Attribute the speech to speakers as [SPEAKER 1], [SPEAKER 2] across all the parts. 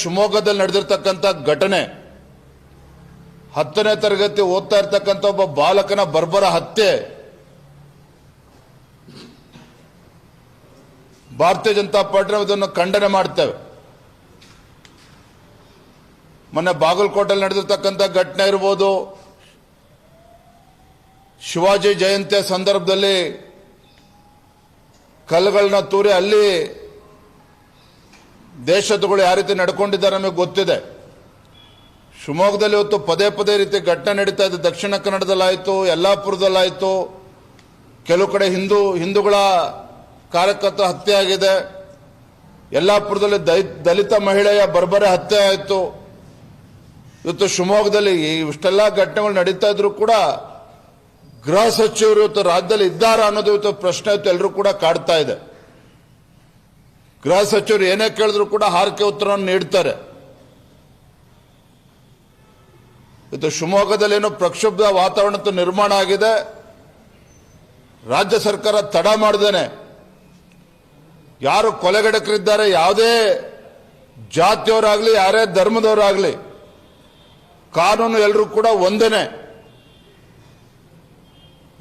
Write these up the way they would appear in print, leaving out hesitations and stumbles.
[SPEAKER 1] ಶಿವಮೊಗ್ಗದಲ್ಲಿ ನಡೆದಿರ್ತಕ್ಕಂಥ ಘಟನೆ, 10ನೇ ತರಗತಿ ಓದ್ತಾ ಇರ್ತಕ್ಕಂಥ ಒಬ್ಬ ಬಾಲಕನ ಬರ್ಬರ ಹತ್ಯೆ ಭಾರತೀಯ ಜನತಾ ಪಾರ್ಟಿ ಇದನ್ನು ಖಂಡನೆ ಮಾಡ್ತೇವೆ. ಮೊನ್ನೆ ಬಾಗಲಕೋಟೆಯಲ್ಲಿ ನಡೆದಿರ್ತಕ್ಕಂಥ ಘಟನೆ ಇರಬಹುದು, ಶಿವಾಜಿ ಜಯಂತಿಯ ಸಂದರ್ಭದಲ್ಲಿ ಕಲ್ಲುಗಳನ್ನ ತೂರಿ ಅಲ್ಲಿ ದೇಶದಗಳು ಯಾವ ರೀತಿ ನಡ್ಕೊಂಡಿದ್ದಾರೆ ನಮಗೆ ಗೊತ್ತಿದೆ. ಶಿವಮೊಗ್ಗದಲ್ಲಿ ಇವತ್ತು ಪದೇ ಪದೇ ರೀತಿ ಘಟನೆ ನಡೀತಾ ಇದೆ. ದಕ್ಷಿಣ ಕನ್ನಡದಲ್ಲಾಯಿತು, ಯಲ್ಲಾಪುರದಲ್ಲಾಯಿತು, ಕೆಲವು ಕಡೆ ಹಿಂದೂಗಳ ಕಾರ್ಯಕರ್ತರ ಹತ್ಯೆ ಆಗಿದೆ. ಯಲ್ಲಾಪುರದಲ್ಲಿ ದಲಿತ ಮಹಿಳೆಯ ಬರ್ಬರ ಹತ್ಯೆ ಆಯಿತು. ಇವತ್ತು ಶಿವಮೊಗ್ಗದಲ್ಲಿ ಇಷ್ಟೆಲ್ಲ ಘಟನೆಗಳು ನಡೀತಾ ಇದ್ರು ಕೂಡ ಗೃಹ ಸಚಿವರು ಇವತ್ತು ರಾಜ್ಯದಲ್ಲಿ ಇದ್ದಾರಾ ಅನ್ನೋದು ಇವತ್ತು ಪ್ರಶ್ನೆ ಇವತ್ತು ಎಲ್ಲರೂ ಕೂಡ ಕಾಡ್ತಾ ಇದೆ. ಗೃಹ ಸಚಿವರು ಏನೇ ಕೇಳಿದ್ರು ಕೂಡ ಹಾರಿಕೆ ಉತ್ತರವನ್ನು ನೀಡ್ತಾರೆ. ಇವತ್ತು ಶಿವಮೊಗ್ಗದಲ್ಲಿ ಏನೋ ಪ್ರಕ್ಷುಬ್ಧ ವಾತಾವರಣ ನಿರ್ಮಾಣ ಆಗಿದೆ. ರಾಜ್ಯ ಸರ್ಕಾರ ತಡ ಮಾಡದೇನೆ ಯಾರು ಕೊಲೆಗಡಕರಿದ್ದಾರೆ, ಯಾವುದೇ ಜಾತಿಯವರಾಗಲಿ ಯಾರೇ ಧರ್ಮದವರಾಗಲಿ, ಕಾನೂನು ಎಲ್ಲರೂ ಕೂಡ ಒಂದೇನೆ,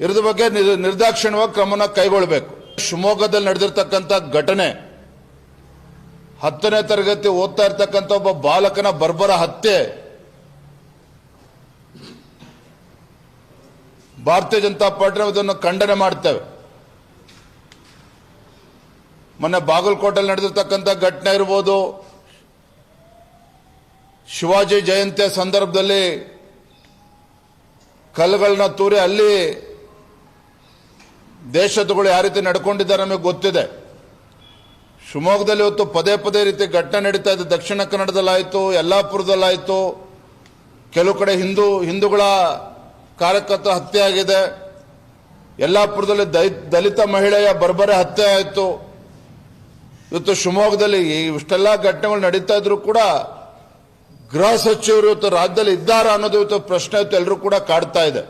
[SPEAKER 1] ಇದ್ರ ಬಗ್ಗೆ ನಿರ್ದಾಕ್ಷಿಣ್ಯವಾಗಿ ಕ್ರಮನ ಕೈಗೊಳ್ಳಬೇಕು. ಶಿವಮೊಗ್ಗದಲ್ಲಿ ನಡೆದಿರ್ತಕ್ಕಂಥ ಘಟನೆ, 10ನೇ ತರಗತಿ ಓದ್ತಾ ಇರ್ತಕ್ಕಂಥ ಒಬ್ಬ ಬಾಲಕನ ಬರ್ಬರ ಹತ್ಯೆ ಭಾರತೀಯ ಜನತಾ ಪಾರ್ಟಿ ಇದನ್ನು ಖಂಡನೆ ಮಾಡ್ತೇವೆ. ಮೊನ್ನೆ ಬಾಗಲಕೋಟೆಯಲ್ಲಿ ನಡೆದಿರ್ತಕ್ಕಂಥ ಘಟನೆ ಇರಬಹುದು, ಶಿವಾಜಿ ಜಯಂತಿಯ ಸಂದರ್ಭದಲ್ಲಿ ಕಲ್ಲುಗಳನ್ನ ತೂರಿ ಅಲ್ಲಿ ದೇಶದಗಳು ಯಾವ ರೀತಿ ನಡ್ಕೊಂಡಿದ್ದಾರೆ ನಮಗೆ ಗೊತ್ತಿದೆ. ಶಿವಮೊಗ್ಗದಲ್ಲಿ ಇವತ್ತು ಪದೇ ಪದೇ ರೀತಿ ಘಟನೆ ನಡೀತಾ ಇದೆ. ದಕ್ಷಿಣ ಕನ್ನಡದಲ್ಲಾಯಿತು, ಯಲ್ಲಾಪುರದಲ್ಲಾಯಿತು, ಕೆಲವು ಕಡೆ ಹಿಂದೂಗಳ ಕಾರ್ಯಕರ್ತರ ಹತ್ಯೆ ಆಗಿದೆ. ಯಲ್ಲಾಪುರದಲ್ಲಿ ದಲಿತ ಮಹಿಳೆಯ ಬರ್ಬರ ಹತ್ಯೆ ಆಯಿತು. ಇವತ್ತು ಶಿವಮೊಗ್ಗದಲ್ಲಿ ಇಷ್ಟೆಲ್ಲ ಘಟನೆಗಳು ನಡೀತಾ ಇದ್ರು ಕೂಡ ಗೃಹ ಸಚಿವರು ಇವತ್ತು ರಾಜ್ಯದಲ್ಲಿ ಇದ್ದಾರಾ ಅನ್ನೋದು ಇವತ್ತು ಪ್ರಶ್ನೆ ಇವತ್ತು ಎಲ್ಲರೂ ಕೂಡ ಕಾಡ್ತಾ ಇದೆ.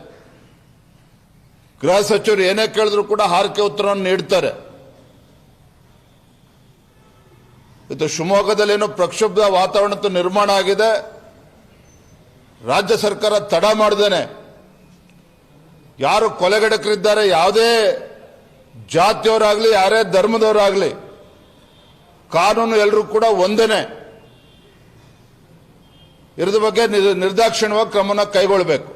[SPEAKER 1] ಗೃಹ ಸಚಿವರು ಏನೇ ಕೇಳಿದ್ರು ಕೂಡ ಹಾರಿಕೆ ಉತ್ತರವನ್ನು ನೀಡ್ತಾರೆ. ಇವತ್ತು ಶಿವಮೊಗ್ಗದಲ್ಲಿ ಏನೋ ಪ್ರಕ್ಷುಬ್ಧ ವಾತಾವರಣ ನಿರ್ಮಾಣ ಆಗಿದೆ. ರಾಜ್ಯ ಸರ್ಕಾರ ತಡ ಮಾಡದೇನೆ ಯಾರು ಕೊಲೆಗಡಕರಿದ್ದಾರೆ, ಯಾವುದೇ ಜಾತಿಯವರಾಗಲಿ ಯಾರೇ ಧರ್ಮದವರಾಗಲಿ, ಕಾನೂನು ಎಲ್ಲರೂ ಕೂಡ ಒಂದೇನೆ, ಇದ್ರ ಬಗ್ಗೆ ನಿರ್ದಾಕ್ಷಿಣ್ಯವಾಗಿ ಕ್ರಮನ ಕೈಗೊಳ್ಳಬೇಕು.